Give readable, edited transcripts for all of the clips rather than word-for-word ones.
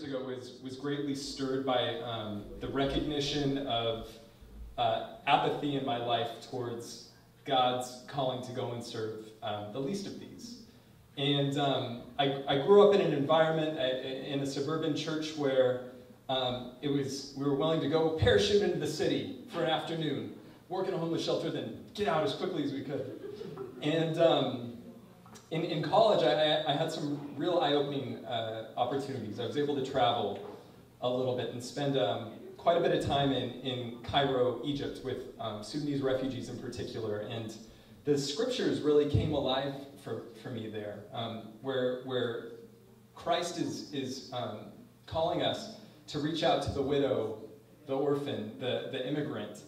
years ago was greatly stirred by the recognition of apathy in my life towards God's calling to go and serve the least of these. And I grew up in an environment in a suburban church where we were willing to go parachute into the city for an afternoon, work in a homeless shelter, then get out as quickly as we could. And in college, I had some real eye-opening opportunities. I was able to travel a little bit and spend quite a bit of time in Cairo, Egypt, with Sudanese refugees in particular. And the scriptures really came alive for me there, where Christ is calling us to reach out to the widow, the orphan, the immigrant.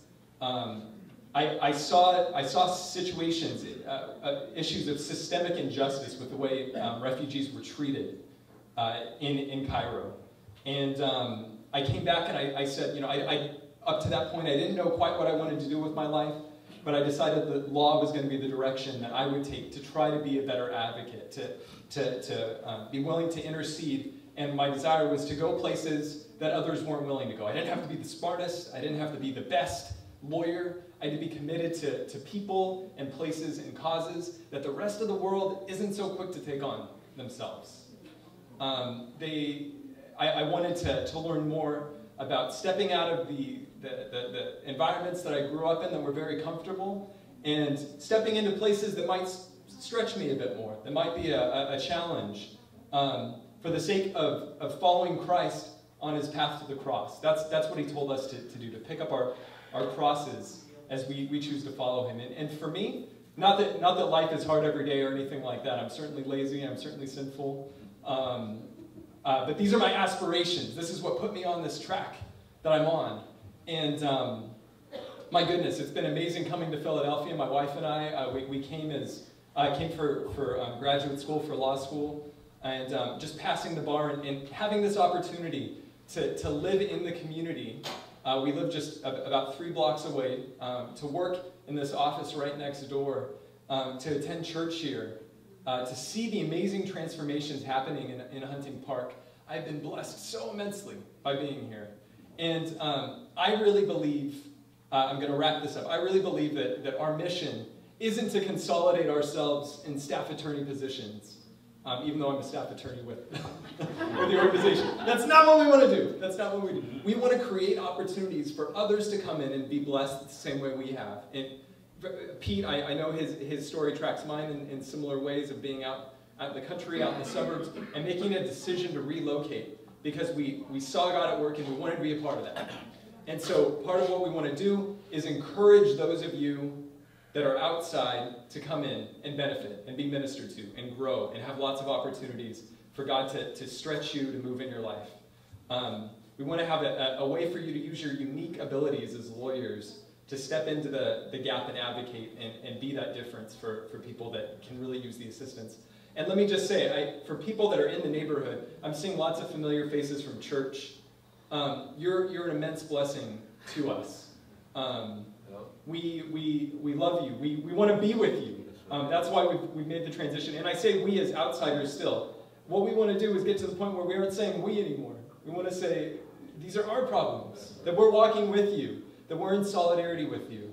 I saw situations, issues of systemic injustice with the way refugees were treated in Cairo. And I came back and I said, you know, up to that point I didn't know quite what I wanted to do with my life, but I decided that law was going to be the direction that I would take to try to be a better advocate, to be willing to intercede. And my desire was to go places that others weren't willing to go. I didn't have to be the smartest, I didn't have to be the best lawyer. I had to be committed to people and places and causes that the rest of the world isn't so quick to take on themselves. I wanted to learn more about stepping out of the environments that I grew up in that were very comfortable and stepping into places that might stretch me a bit more, that might be a challenge for the sake of following Christ on his path to the cross. That's what he told us to do, to pick up our crosses as we choose to follow him. And for me, not that life is hard every day or anything like that. I'm certainly lazy, I'm certainly sinful. But these are my aspirations. This is what put me on this track that I'm on. And my goodness, it's been amazing coming to Philadelphia. My wife and I, we came for graduate school, for law school, and just passing the bar and having this opportunity to live in the community. We live just about 3 blocks away, to work in this office right next door, to attend church here, to see the amazing transformations happening in Hunting Park. I've been blessed so immensely by being here. And I really believe, I'm going to wrap this up, I really believe that our mission isn't to consolidate ourselves in staff attorney positions, even though I'm a staff attorney with the organization. That's not what we want to do. That's not what we do. We want to create opportunities for others to come in and be blessed the same way we have. And Pete, I know his story tracks mine in similar ways of being out in the country, out in the suburbs, and making a decision to relocate because we saw God at work and we wanted to be a part of that. And so part of what we want to do is encourage those of you that are outside to come in and benefit and be ministered to and grow and have lots of opportunities for God to stretch you, to move in your life. We want to have a way for you to use your unique abilities as lawyers to step into the gap and advocate and be that difference for people that can really use the assistance. And let me just say, for people that are in the neighborhood, I'm seeing lots of familiar faces from church. You're an immense blessing to us. We love you. We want to be with you. That's why we've made the transition. And I say we as outsiders still. What we want to do is get to the point where we aren't saying we anymore. We want to say, these are our problems, that we're walking with you, that we're in solidarity with you.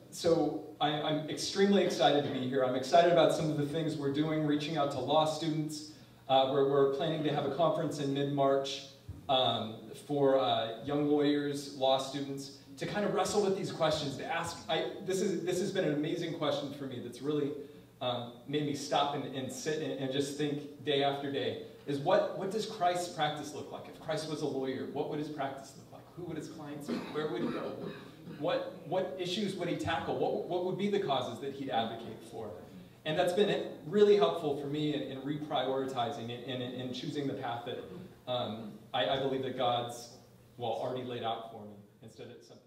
So I'm extremely excited to be here. I'm excited about some of the things we're doing, reaching out to law students. We're planning to have a conference in mid-March for young lawyers, law students, to kind of wrestle with these questions, to ask. This has been an amazing question for me that's really made me stop and sit and just think day after day, is what does Christ's practice look like? If Christ was a lawyer, what would his practice look like? Who would his clients be? Where would he go? What issues would he tackle? What would be the causes that he'd advocate for? And that's been really helpful for me in reprioritizing and in choosing the path that I believe that God's already laid out for me instead of something